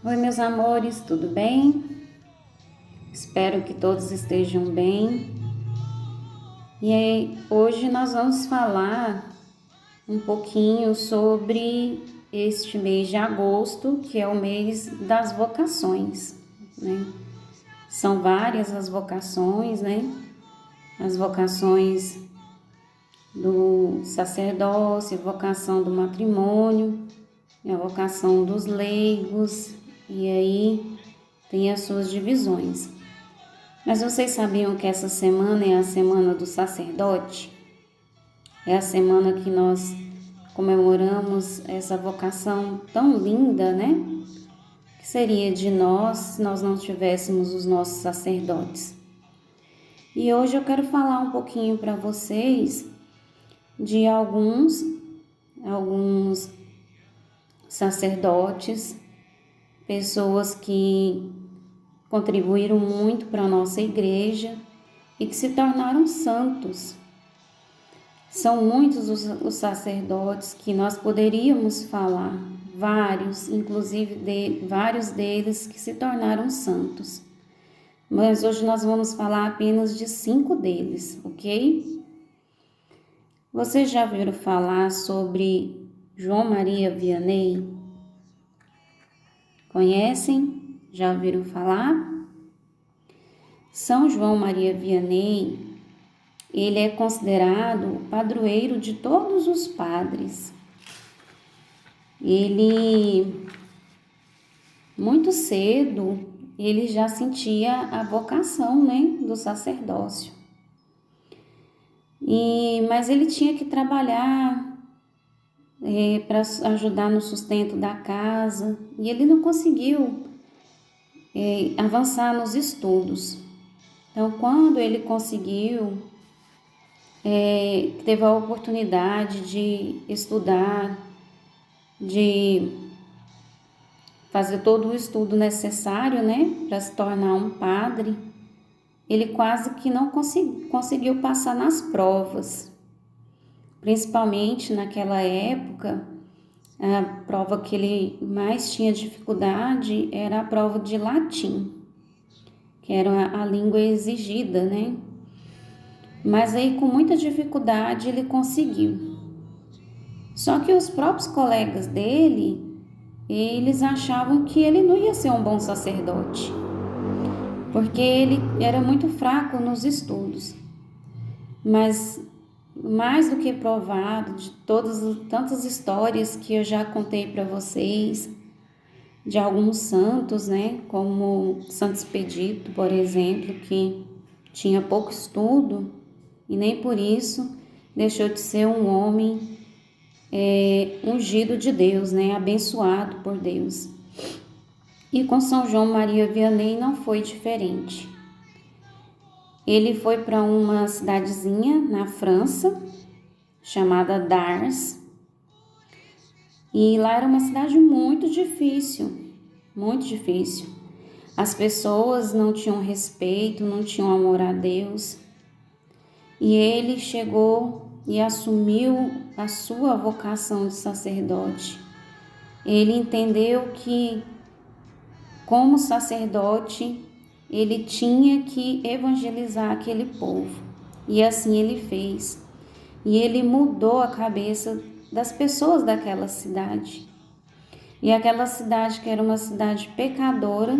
Oi, meus amores, tudo bem? Espero que todos estejam bem. E aí, hoje nós vamos falar um pouquinho sobre este mês de agosto, que é o mês das vocações, né? São várias as vocações, né? As vocações do sacerdócio, vocação do matrimônio, a vocação dos leigos, e aí tem as suas divisões. Mas vocês sabiam que essa semana é a semana do sacerdote? É a semana que nós comemoramos essa vocação tão linda, né? Que seria de nós se nós não tivéssemos os nossos sacerdotes. E hoje eu quero falar um pouquinho para vocês de alguns sacerdotes, pessoas que contribuíram muito para a nossa igreja e que se tornaram santos. São muitos os sacerdotes que nós poderíamos falar, vários, inclusive vários deles que se tornaram santos. Mas hoje nós vamos falar apenas de 5 deles, ok? Vocês já ouviram falar sobre João Maria Vianney? Conhecem? Já ouviram falar? São João Maria Vianney, ele é considerado o padroeiro de todos os padres. Ele, muito cedo, ele já sentia a vocação, né, do sacerdócio. Mas ele tinha que trabalhar para ajudar no sustento da casa e ele não conseguiu avançar nos estudos. Então, quando ele conseguiu, teve a oportunidade de estudar, de fazer todo o estudo necessário, né, para se tornar um padre, ele quase que não conseguiu passar nas provas. Principalmente naquela época, a prova que ele mais tinha dificuldade era a prova de latim, que era a língua exigida, né? Mas aí com muita dificuldade ele conseguiu. Só que os próprios colegas dele, eles achavam que ele não ia ser um bom sacerdote, porque ele era muito fraco nos estudos. Mas mais do que provado de tantas histórias que eu já contei para vocês, de alguns santos, né, como Santo Expedito, por exemplo, que tinha pouco estudo e nem por isso deixou de ser um homem ungido de Deus, né, abençoado por Deus. E com São João Maria Vianney não foi diferente. Ele foi para uma cidadezinha na França, chamada Dars, e lá era uma cidade muito difícil, muito difícil. As pessoas não tinham respeito, não tinham amor a Deus, e ele chegou e assumiu a sua vocação de sacerdote. Ele entendeu que, como sacerdote, ele tinha que evangelizar aquele povo, e assim ele fez. E ele mudou a cabeça das pessoas daquela cidade. E aquela cidade, que era uma cidade pecadora,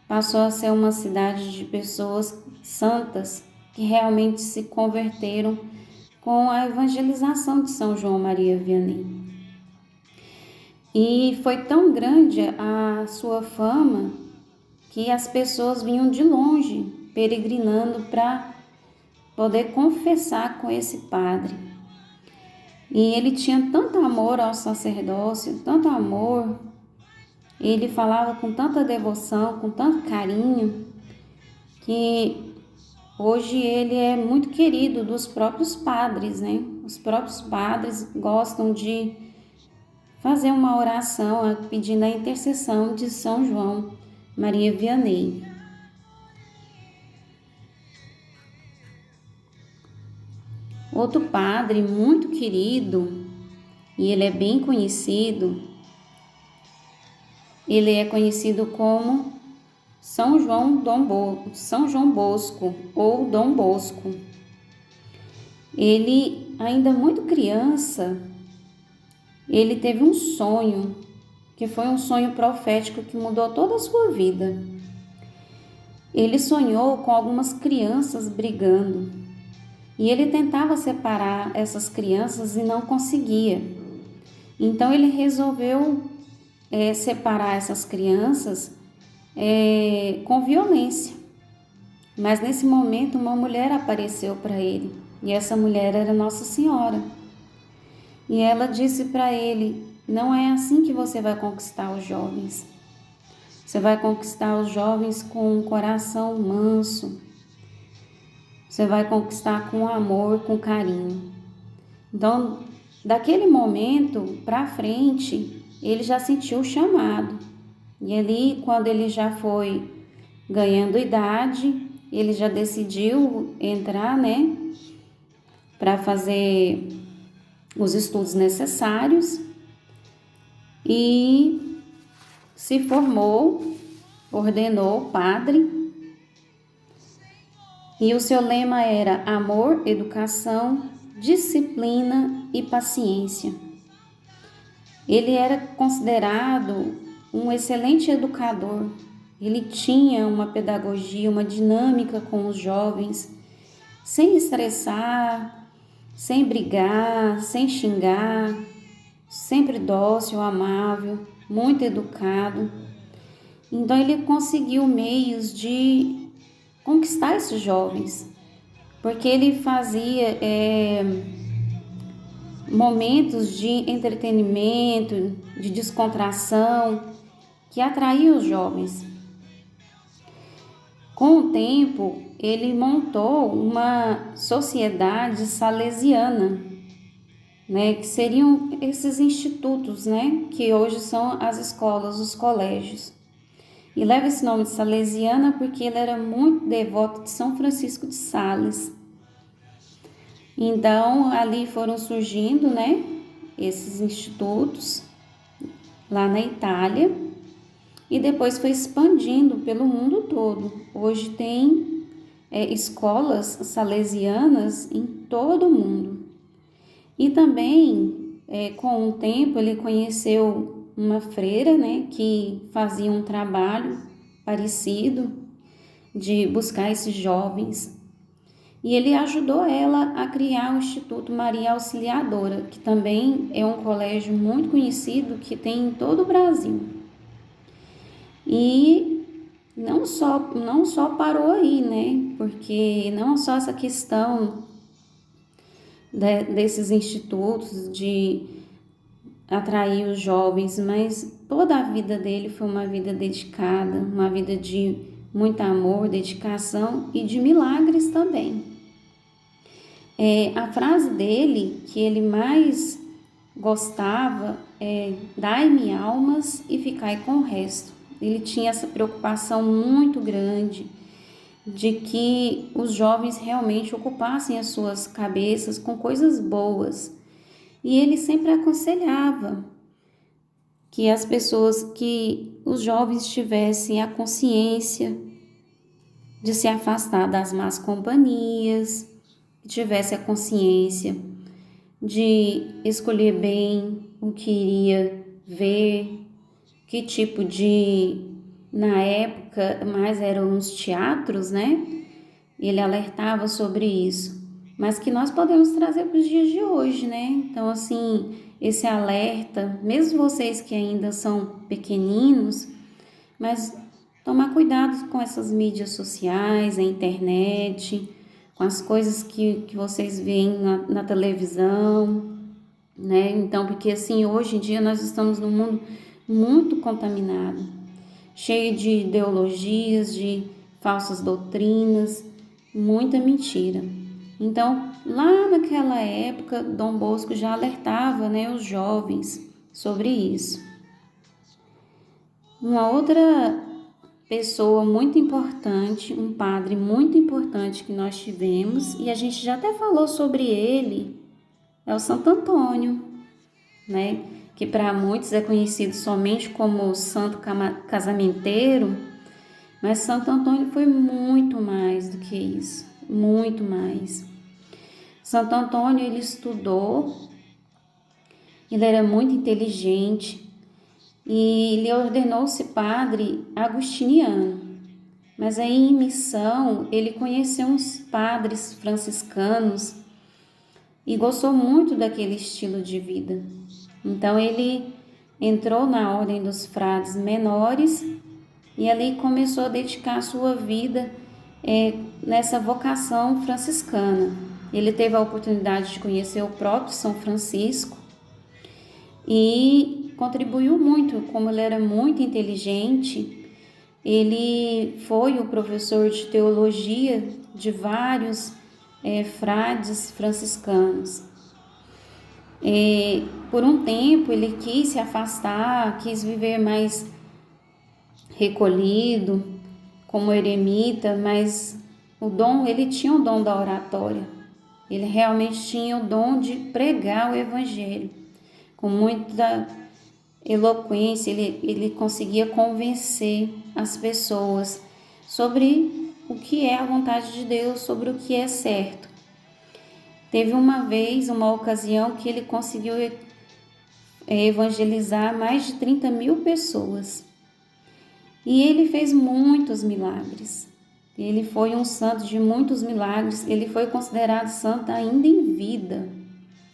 passou a ser uma cidade de pessoas santas que realmente se converteram com a evangelização de São João Maria Vianney. E foi tão grande a sua fama que as pessoas vinham de longe, peregrinando para poder confessar com esse padre. E ele tinha tanto amor ao sacerdócio, tanto amor, ele falava com tanta devoção, com tanto carinho, que hoje ele é muito querido dos próprios padres, né? Os próprios padres gostam de fazer uma oração pedindo a intercessão de São João Maria Vianney. Outro padre muito querido, e ele é bem conhecido, Ele é conhecido como São João Bosco ou Dom Bosco. Ele, ainda muito criança, ele teve um sonho, que foi um sonho profético que mudou toda a sua vida. Ele sonhou com algumas crianças brigando e ele tentava separar essas crianças e não conseguia. Então ele resolveu separar essas crianças com violência. Mas nesse momento uma mulher apareceu para ele e essa mulher era Nossa Senhora. E ela disse para ele: não é assim que você vai conquistar os jovens. Você vai conquistar os jovens com um coração manso. Você vai conquistar com amor, com carinho. Então, daquele momento para frente, ele já sentiu o chamado. E ali, quando ele já foi ganhando idade, ele já decidiu entrar, para fazer os estudos necessários e se formou, ordenou padre. E o seu lema era amor, educação, disciplina e paciência. Ele era considerado um excelente educador. Ele tinha uma pedagogia, uma dinâmica com os jovens, sem estressar, sem brigar, sem xingar, sempre dócil, amável, muito educado. Então ele conseguiu meios de conquistar esses jovens, porque ele fazia momentos de entretenimento, de descontração, que atraía os jovens. Com o tempo, ele montou uma sociedade salesiana, que seriam esses institutos, que hoje são as escolas, os colégios. E leva esse nome de salesiana porque ele era muito devoto de São Francisco de Sales. Então, ali foram surgindo, esses institutos lá na Itália e depois foi expandindo pelo mundo todo. Hoje tem escolas salesianas em todo o mundo. E também, com o tempo, ele conheceu uma freira, que fazia um trabalho parecido de buscar esses jovens. E ele ajudou ela a criar o Instituto Maria Auxiliadora, que também é um colégio muito conhecido que tem em todo o Brasil. E não só parou aí, porque não só essa questão desses institutos de atrair os jovens, mas toda a vida dele foi uma vida dedicada, uma vida de muito amor, dedicação e de milagres também. A frase dele que ele mais gostava é: dai-me almas e ficai com o resto. Ele tinha essa preocupação muito grande de que os jovens realmente ocupassem as suas cabeças com coisas boas. E ele sempre aconselhava que os jovens tivessem a consciência de se afastar das más companhias, que tivesse a consciência de escolher bem o que iria ver, que tipo na época, mais eram os teatros, Ele alertava sobre isso, mas que nós podemos trazer para os dias de hoje, Então, assim, esse alerta, mesmo vocês que ainda são pequeninos, mas tomar cuidado com essas mídias sociais, a internet, com as coisas que vocês veem na televisão, Então, porque assim, hoje em dia nós estamos num mundo muito contaminado, cheio de ideologias, de falsas doutrinas, muita mentira. Então, lá naquela época, Dom Bosco já alertava, os jovens sobre isso. Uma outra pessoa muito importante, um padre muito importante que nós tivemos, e a gente já até falou sobre ele, é o Santo Antônio, que para muitos é conhecido somente como santo casamenteiro, mas Santo Antônio foi muito mais do que isso, muito mais. Santo Antônio, ele estudou, ele era muito inteligente e ele ordenou-se padre agustiniano. Mas aí em missão, ele conheceu uns padres franciscanos e gostou muito daquele estilo de vida. Então ele entrou na ordem dos frades menores e ali começou a dedicar a sua vida nessa vocação franciscana. Ele teve a oportunidade de conhecer o próprio São Francisco e contribuiu muito, como ele era muito inteligente. Ele foi o professor de teologia de vários frades franciscanos. Por um tempo ele quis se afastar, quis viver mais recolhido, como eremita, mas ele tinha o dom da oratória. Ele realmente tinha o dom de pregar o evangelho com muita eloquência. Ele conseguia convencer as pessoas sobre o que é a vontade de Deus, sobre o que é certo. Teve uma ocasião que ele conseguiu evangelizar mais de 30 mil pessoas. E ele fez muitos milagres. Ele foi um santo de muitos milagres. Ele foi considerado santo ainda em vida,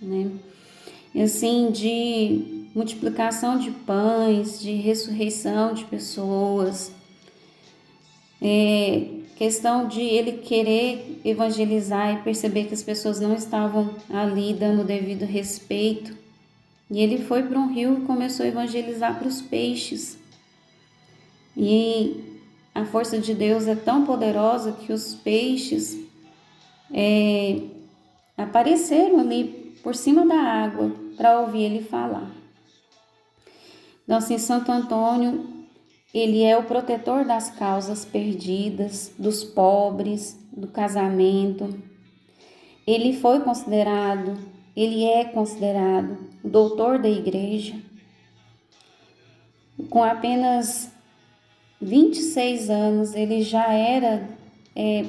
né? Assim, de multiplicação de pães, de ressurreição de pessoas. Questão de ele querer evangelizar e perceber que as pessoas não estavam ali dando o devido respeito. E ele foi para um rio e começou a evangelizar para os peixes. E a força de Deus é tão poderosa que os peixes apareceram ali por cima da água para ouvir ele falar. Então, assim, Santo Antônio, ele é o protetor das causas perdidas, dos pobres, do casamento. Ele é considerado o doutor da igreja. Com apenas 26 anos, ele já era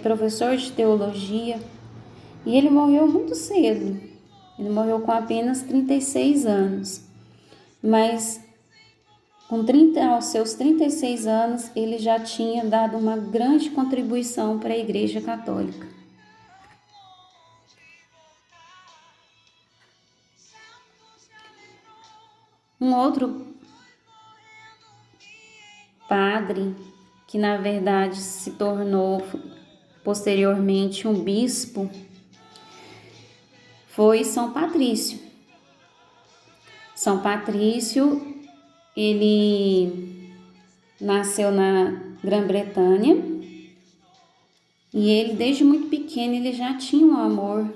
professor de teologia e ele morreu muito cedo. Ele morreu com apenas 36 anos. Mas aos seus 36 anos, ele já tinha dado uma grande contribuição para a Igreja Católica. Um outro padre, que na verdade se tornou posteriormente um bispo, foi São Patrício. São Patrício, ele nasceu na Grã-Bretanha e ele desde muito pequeno ele já tinha um amor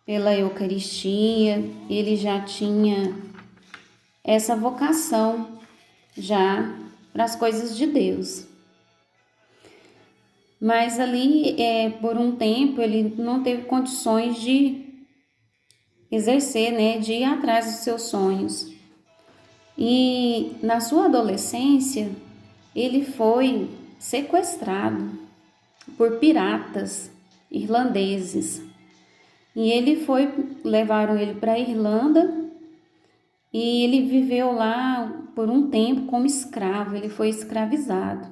pela Eucaristia, ele já tinha essa vocação já para as coisas de Deus. Mas ali, por um tempo, ele não teve condições de exercer, né, de ir atrás dos seus sonhos. E na sua adolescência, ele foi sequestrado por piratas irlandeses. E levaram ele para a Irlanda e ele viveu lá por um tempo como escravo, ele foi escravizado,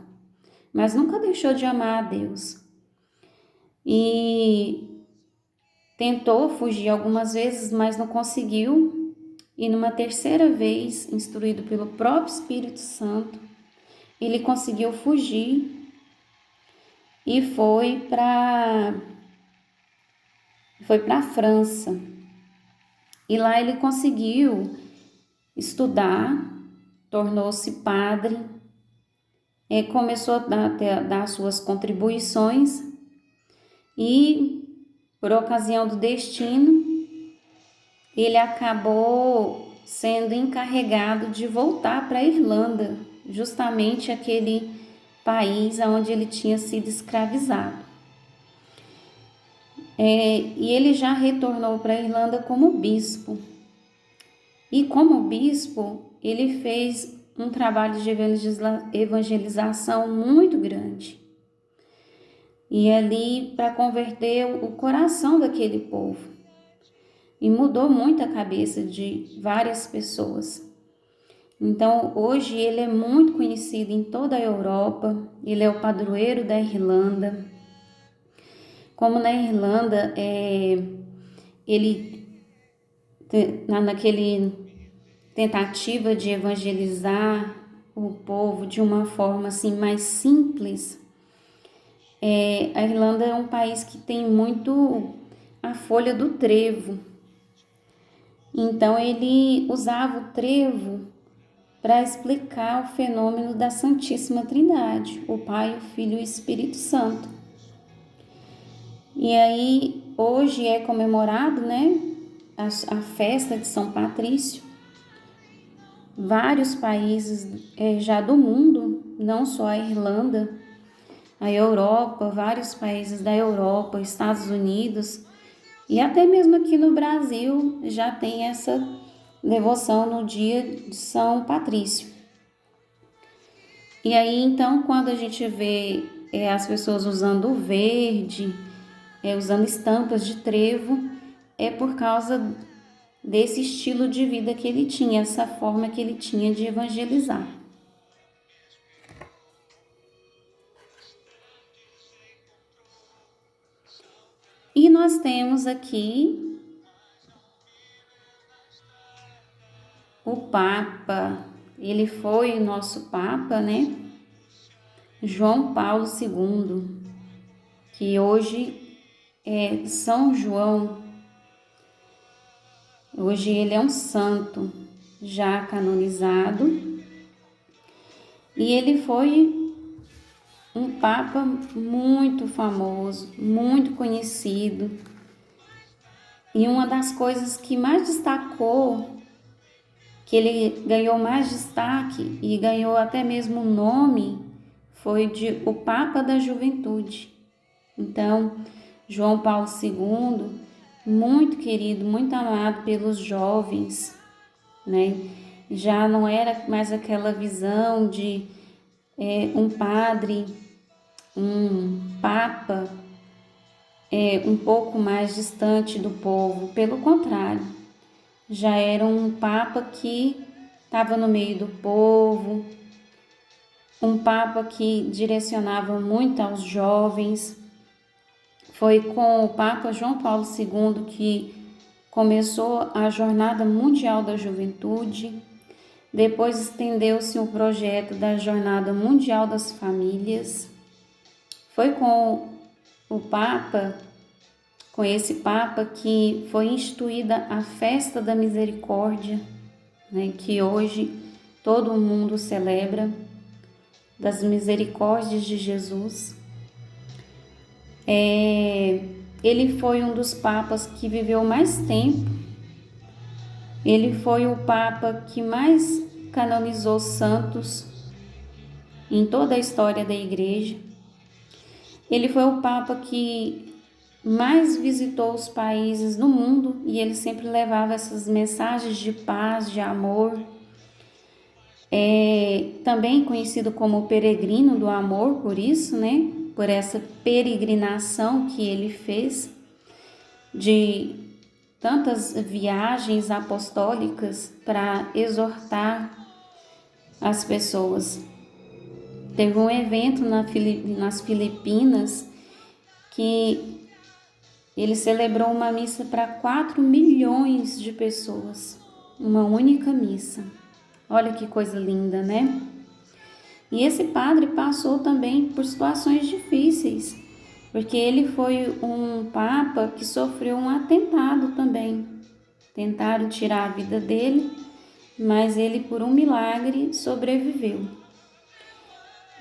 mas nunca deixou de amar a Deus. E tentou fugir algumas vezes, mas não conseguiu. E numa terceira vez, instruído pelo próprio Espírito Santo, ele conseguiu fugir e foi para a França. E lá ele conseguiu estudar, tornou-se padre, começou a dar suas contribuições e, por ocasião do destino, ele acabou sendo encarregado de voltar para a Irlanda, justamente aquele país onde ele tinha sido escravizado. E ele já retornou para a Irlanda como bispo. E como bispo, ele fez um trabalho de evangelização muito grande. E ali para converter o coração daquele povo. E mudou muito a cabeça de várias pessoas. Então, hoje ele é muito conhecido em toda a Europa, ele é o padroeiro da Irlanda. Como na Irlanda, ele, naquele tentativa de evangelizar o povo de uma forma assim mais simples, a Irlanda é um país que tem muito a folha do trevo. Então, ele usava o trevo para explicar o fenômeno da Santíssima Trindade, o Pai, o Filho e o Espírito Santo. E aí, hoje é comemorado, né, a festa de São Patrício. Vários países já do mundo, não só a Irlanda, a Europa, vários países da Europa, Estados Unidos, e até mesmo aqui no Brasil já tem essa devoção no dia de São Patrício. E aí, então, quando a gente vê as pessoas usando o verde, usando estampas de trevo, é por causa desse estilo de vida que ele tinha, essa forma que ele tinha de evangelizar. E nós temos aqui o Papa, ele foi o nosso Papa, né? João Paulo II, que hoje é São João. Hoje ele é um santo já canonizado e ele foi um Papa muito famoso, muito conhecido. E uma das coisas que mais destacou, que ele ganhou mais destaque e ganhou até mesmo o nome, foi de o Papa da Juventude. Então, João Paulo II, muito querido, muito amado pelos jovens, né? Já não era mais aquela visão de um padre, um papa, um pouco mais distante do povo. Pelo contrário, já era um papa que estava no meio do povo, um papa que direcionava muito aos jovens. Foi com o Papa João Paulo II que começou a Jornada Mundial da Juventude. Depois estendeu-se o projeto da Jornada Mundial das Famílias. Foi com esse Papa que foi instituída a Festa da Misericórdia, né, que hoje todo mundo celebra, das misericórdias de Jesus. Ele foi um dos papas que viveu mais tempo. Ele foi o papa que mais canonizou santos em toda a história da igreja. Ele foi o papa que mais visitou os países do mundo e ele sempre levava essas mensagens de paz, de amor. Também conhecido como peregrino do amor, por isso, né? Por essa peregrinação que ele fez de tantas viagens apostólicas para exortar as pessoas. Teve um evento nas Filipinas que ele celebrou uma missa para 4 milhões de pessoas, uma única missa. Olha que coisa linda, né? E esse padre passou também por situações difíceis, porque ele foi um papa que sofreu um atentado também. Tentaram tirar a vida dele, mas ele, por um milagre, sobreviveu.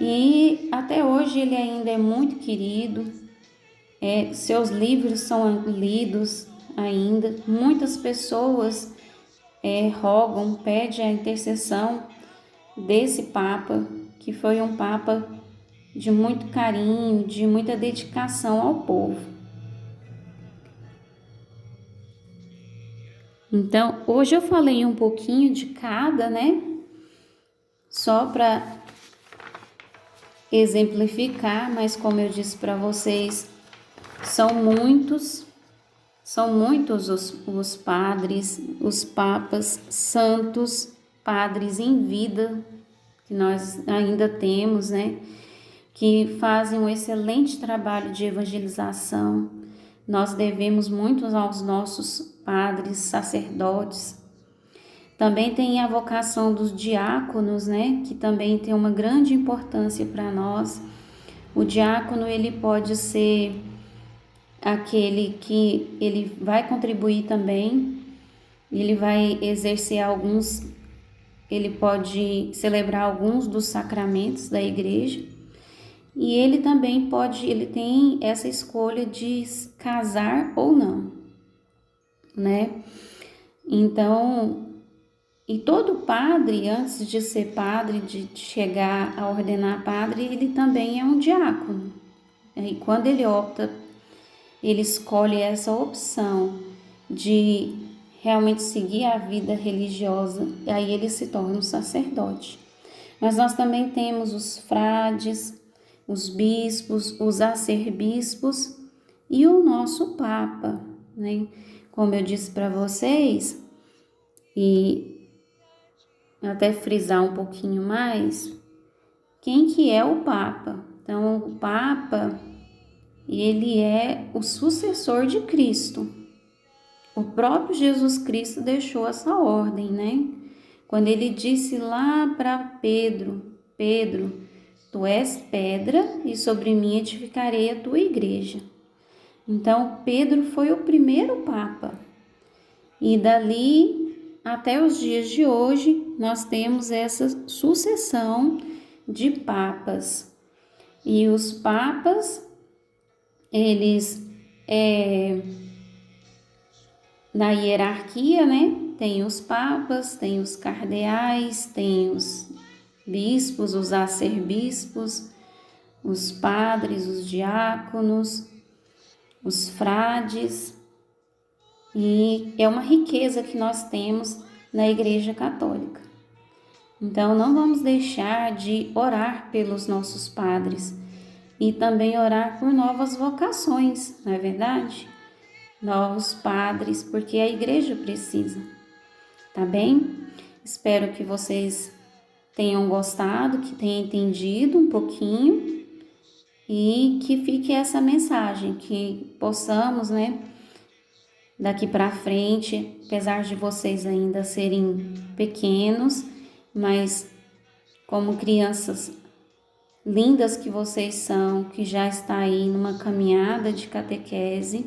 E até hoje ele ainda é muito querido, seus livros são lidos ainda. Muitas pessoas rogam, pedem a intercessão desse Papa, que foi um Papa de muito carinho, de muita dedicação ao povo. Então, hoje eu falei um pouquinho de cada, né? Só para exemplificar, mas como eu disse para vocês, são muitos os padres, os papas, santos, padres em vida, que nós ainda temos, né? Que fazem um excelente trabalho de evangelização. Nós devemos muito aos nossos padres, sacerdotes. Também tem a vocação dos diáconos, né? Que também tem uma grande importância para nós. O diácono, ele pode ser aquele que ele vai contribuir também, ele vai exercer ele pode celebrar alguns dos sacramentos da igreja, e ele também ele tem essa escolha de casar ou não, né? Então, e todo padre, antes de ser padre, de chegar a ordenar padre, ele também é um diácono. E quando ele escolhe essa opção de realmente seguir a vida religiosa, aí ele se torna um sacerdote. Mas nós também temos os frades, os bispos, os arcebispos e o nosso Papa, né? Como eu disse para vocês, e até frisar um pouquinho mais, quem que é o Papa? Então, o Papa, ele é o sucessor de Cristo. O próprio Jesus Cristo deixou essa ordem, né? Quando ele disse lá para Pedro, Pedro, tu és pedra e sobre mim edificarei a tua igreja. Então, Pedro foi o primeiro Papa. E dali até os dias de hoje, nós temos essa sucessão de papas. E os papas, eles, na hierarquia, né? Tem os papas, tem os cardeais, tem os bispos, os arcebispos, os padres, os diáconos, os frades, e é uma riqueza que nós temos na Igreja Católica. Então, não vamos deixar de orar pelos nossos padres e também orar por novas vocações, não é verdade? Novos padres, porque a igreja precisa, tá bem? Espero que vocês tenham gostado, que tenham entendido um pouquinho e que fique essa mensagem, que possamos, né, daqui para frente, apesar de vocês ainda serem pequenos, mas como crianças lindas que vocês são, que já está aí numa caminhada de catequese,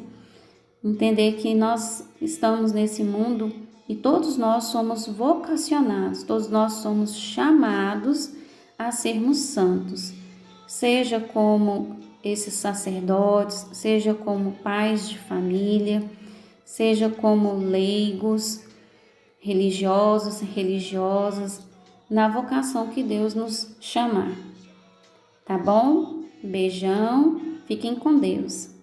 entender que nós estamos nesse mundo e todos nós somos vocacionados, todos nós somos chamados a sermos santos, seja como esses sacerdotes, seja como pais de família, seja como leigos, religiosos e religiosas, na vocação que Deus nos chamar. Tá bom? Beijão, fiquem com Deus.